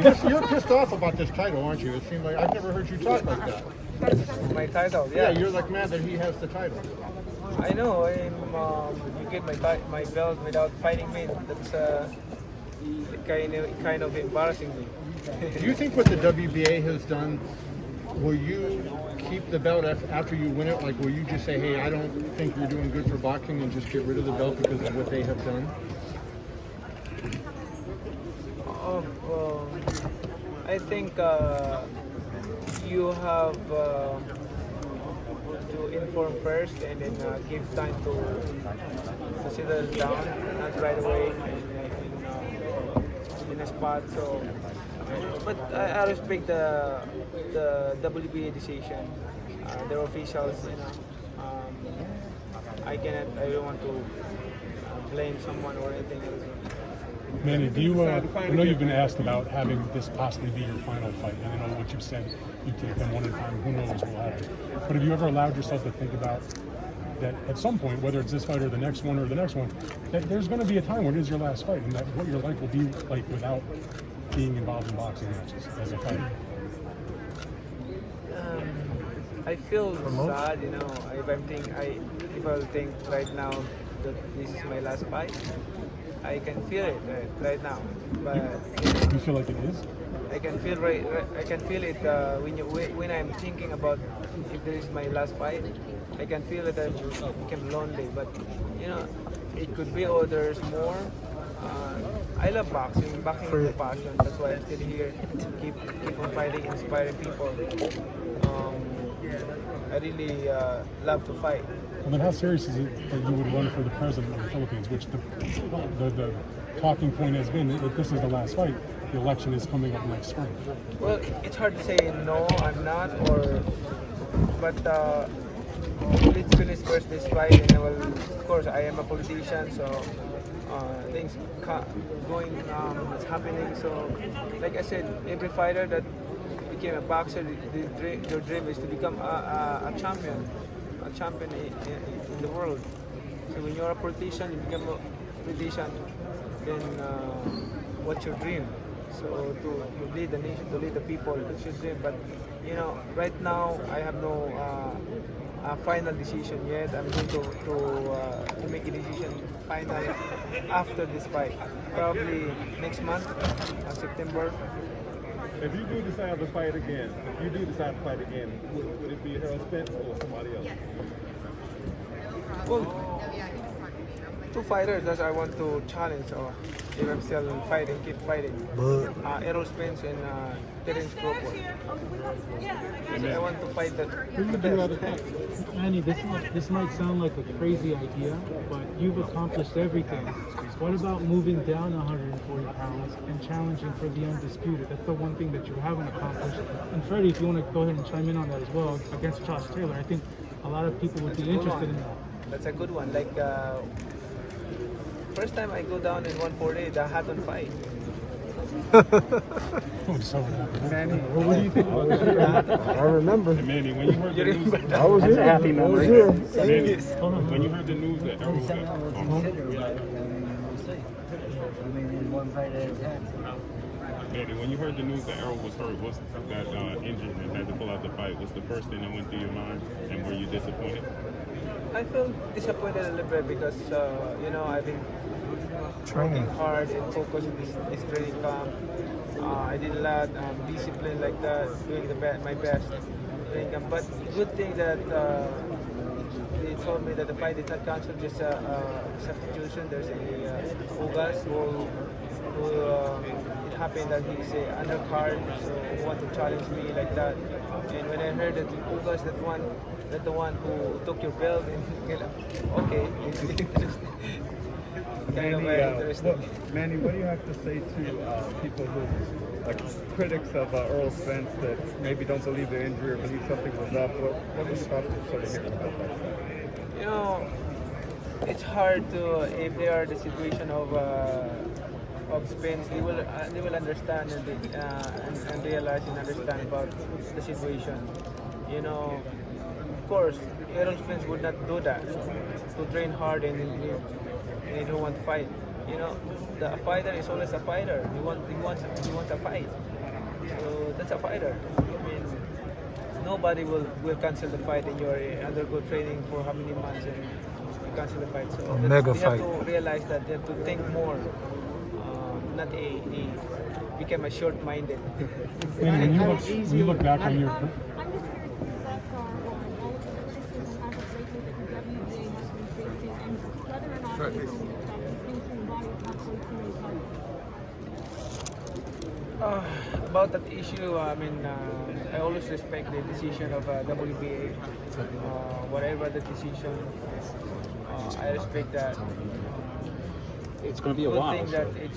You're pissed off about this title, aren't you? It seems like I've never heard you talk like that. My title, Yeah, yeah. you're like mad that he has the title. I know. You get my belt without fighting me. That's kind of embarrassing me. Do you think what the WBA has done, will you keep the belt after you win it? Like, will you just say, hey, I don't think you're doing good for boxing and just get rid of the belt because of what they have done? I think you have to inform first and then give time to settle down, not right away in a spot. So, but I respect the WBA decision. Their officials, I don't want to blame someone or anything else. Manny, do you? I know you've been asked about having this possibly be your final fight, and I know what you've said. You take them one at a time. Who knows what will happen? But have you ever allowed yourself to think about that at some point, whether it's this fight or the next one, that there's going to be a time when it is your last fight, and that what your life will be like without being involved in boxing matches as a fighter? I feel sad, if I think right now that this is my last fight, I can feel it right now. But You feel like it is? I can feel I can feel it when I'm thinking about if this is my last fight. I can feel that I become lonely. But it could be others more. I love boxing. Boxing is my passion. That's why I'm still here. Keep on fighting, inspiring people. I really love to fight. Well, then how serious is it that you would run for the president of the Philippines, which the talking point has been that this is the last fight. The election is coming up next spring. Well, it's hard to say no, I'm not, but let's finish first this fight, and of course, I am a politician, so things it's happening. So, like I said, every fighter that became a boxer, their dream is to become a champion in the world. So when you're a politician, you become a politician, then what's your dream? So to lead the nation, to lead the people, that's your dream. But right now I have no final decision yet. I'm going to make a decision final after this fight, probably next month, September. If you do decide to fight again, would it be Harold Spence or somebody else? Well, two fighters that I want to challenge, or if I'm still fighting, keep fighting. Errol Spence and Terence Crawford. So I want to fight the best. Manny, this might sound like a crazy idea, but you've accomplished everything. What about moving down 140 pounds and challenging for the undisputed? That's the one thing that you haven't accomplished. And Freddie, if you want to go ahead and chime in on that as well, against Josh Taylor, I think a lot of people would be interested in that. That's a good one. Like first time I go down in 140, the Hatton fight. I'm so happy. Manny, what do you think about that? I remember. Manny, when you heard the news, I was here. happy memory. Manny, when you heard the news that Errol was In one fight at a time. Manny, when you heard the news that Errol was hurt, what's that injured and had to pull out the fight? What's the first thing that went through your mind, and were you disappointed? I felt disappointed a little bit because I've been training hard and focused in this training camp. I did a lot discipline like that, doing my best training camp. But good thing that they told me that the fight is not cancelled, just a substitution. There's a Ugas who it happened that he's a undercard, so he want to challenge me like that. And when I heard that Ugas that the one who took your belt, and okay, it's interesting. Manny, what do you have to say to people who, like critics of Earl Spence, that maybe don't believe the injury or believe something was up? What was about to sort of hear about that? It's hard to, if they are the situation of Spence, they will understand and realize and understand about the situation. Of course, Errol Spence would not do that, to train hard and he don't want to fight. you know, the fighter is always a fighter. He wants a fight. So that's a fighter. I mean, nobody will cancel the fight and you're undergo training for how many months and you cancel the fight. So mega you have fight. to realize that you have to think more, not become a short-minded. Manny, when you look back on your I'm just curious if your thoughts are on all the criticism as of lately that the WBA has been facing and whether or not you think thinking why it's not played too many titles. About that issue, I mean, I always respect the decision of WBA. Whatever the decision, I respect that. It's going to be a Good while. thing that it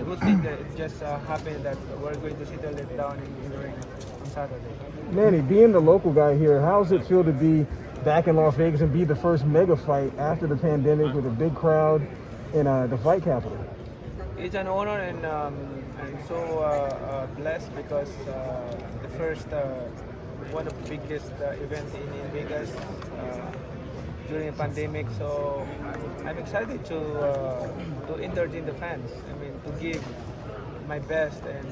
good thing that it just happened that we're going to settle it down in the ring on Saturday. Manny, being the local guy here, how does it feel to be back in Las Vegas and be the first mega fight after the pandemic with a big crowd in the fight capital? It's an honor and I'm so blessed because the first one of the biggest events in Vegas during the pandemic. So I'm excited to entertain the fans. I mean, to give my best and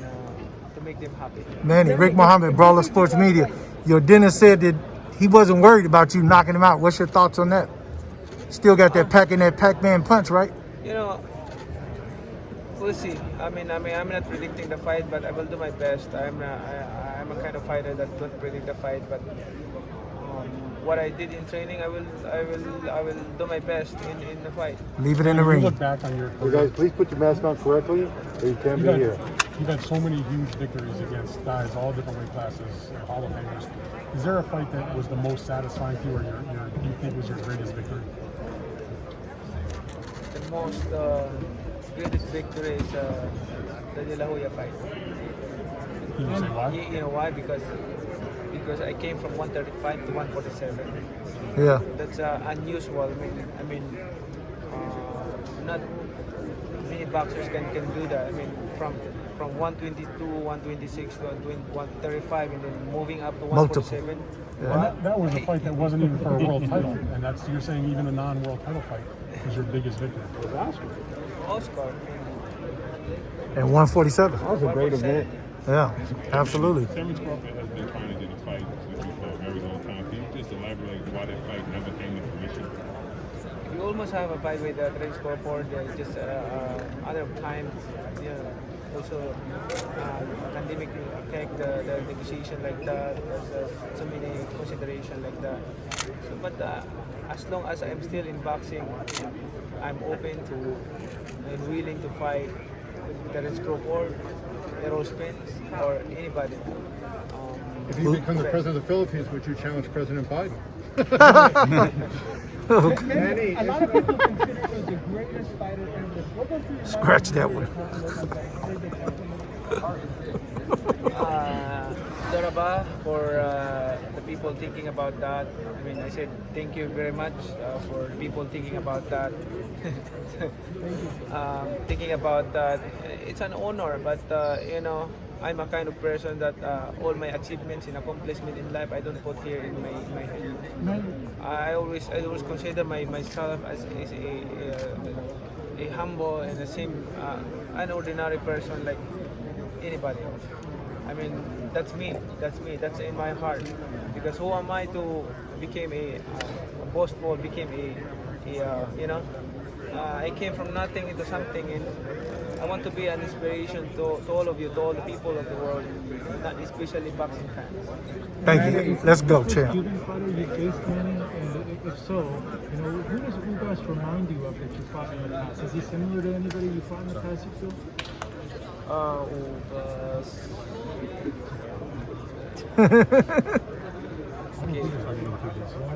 to make them happy. Manny, Rick Muhammad, Brawler Sports Media. Your dentist said that he wasn't worried about you knocking him out. What's your thoughts on that? Still got that Pac-Man punch, right? You know, we'll see. I mean, I'm not predicting the fight, but I will do my best. I'm a kind of fighter that don't predict the fight, but what I did in training, I will do my best in the fight. Leave it in the When ring. you look back on your You career, guys, please put your mask on correctly, or you can't be here. you've had so many huge victories against guys, all different weight classes, Hall of Famers. Is there a fight that was the most satisfying to you, or you think was your greatest victory? The most greatest victory is the De La Hoya fight. Can you say why? You know why? Because I came from 135 to 147. Yeah. That's unusual. I mean, not many boxers can do that. I mean, from 122, 126 to 135, and then moving up to 147. And that was a fight that wasn't even for a world title, and that's you're saying even a non-world title fight was your biggest victory. Oscar. And 147. That was a great event. Yeah, absolutely. Terrence Crawford has been trying to get a fight with you for a very long time. Can you just elaborate why that fight never came to fruition? We almost have a fight with Terrence Crawford. Just other times, you know, also pandemic affect the negotiation like that. There's so many consideration like that. So, but as long as I'm still in boxing, I'm open to and willing to fight Terrence Crawford, Errol Spence, or anybody. If you become the president of the Philippines, would you challenge President Biden? Manny, A lot of people consider you the greatest fighter ever. What goes through your mind Scratch that one. Doraba for the people thinking about that. I mean, I said thank you very much for people thinking about that. Thinking about that, it's an honor, but you know, I'm a kind of person that all my achievements and accomplishments in life I don't put here in my head. I always consider myself as a humble and the same an ordinary person like anybody else. I mean, that's me. That's in my heart. Because who am I to become a boastful, became you know, I came from nothing into something, and I want to be an inspiration to all of you, to all the people of the world, not especially boxing fans. Thank you. Let's go, champ. Cuban fighter you faced, Manny, and if so, you know, who does Ugas remind you of that you fought in the past? Is he similar to anybody you fought in the past, you feel? I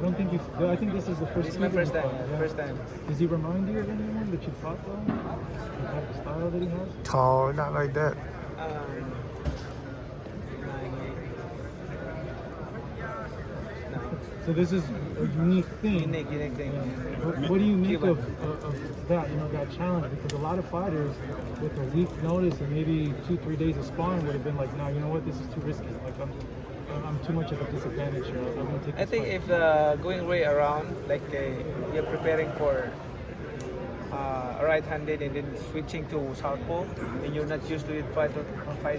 don't think you. I think this is the first. This is my first time. Fight, yeah. First time. Does he remind you of anyone that you fought though? The type of style that he has? Tall, not like that. No. So this is a unique thing. Unique thing. What do you make Cuban. of that? You know, that challenge, because a lot of fighters with a week notice and maybe 2-3 days of sparring would have been like, no, you know what, this is too risky. Like I'm too much of a disadvantage here. I'm gonna take I this think fight. if going way around, like you're preparing for right-handed and then switching to southpaw, and you're not used to it, fight,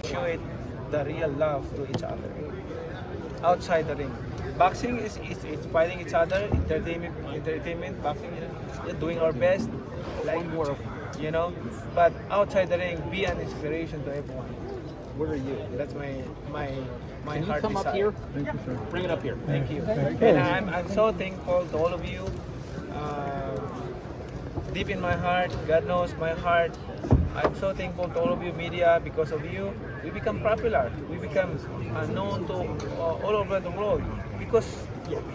show it the real love to each other outside the ring. Boxing is it's fighting each other, entertainment. Boxing, we're doing our best, like you know. But outside the ring, be an inspiration to everyone. Where are you? That's my Can you heart come desire. up here? Bring it up here. Thank you. And I'm so thankful to all of you. Deep in my heart, God knows my heart. I'm so thankful to all of you media. Because of you, we become popular. We become known to all over the world because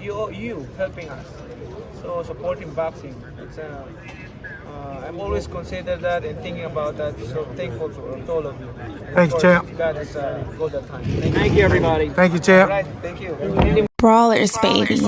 you helping us. So supporting boxing. It's I'm always consider that and thinking about that. So thankful to all of you. And Thank you, of course, champ. God is good at times. Thank you, everybody. Thank you, champ. All right, thank you. Brawlers, baby.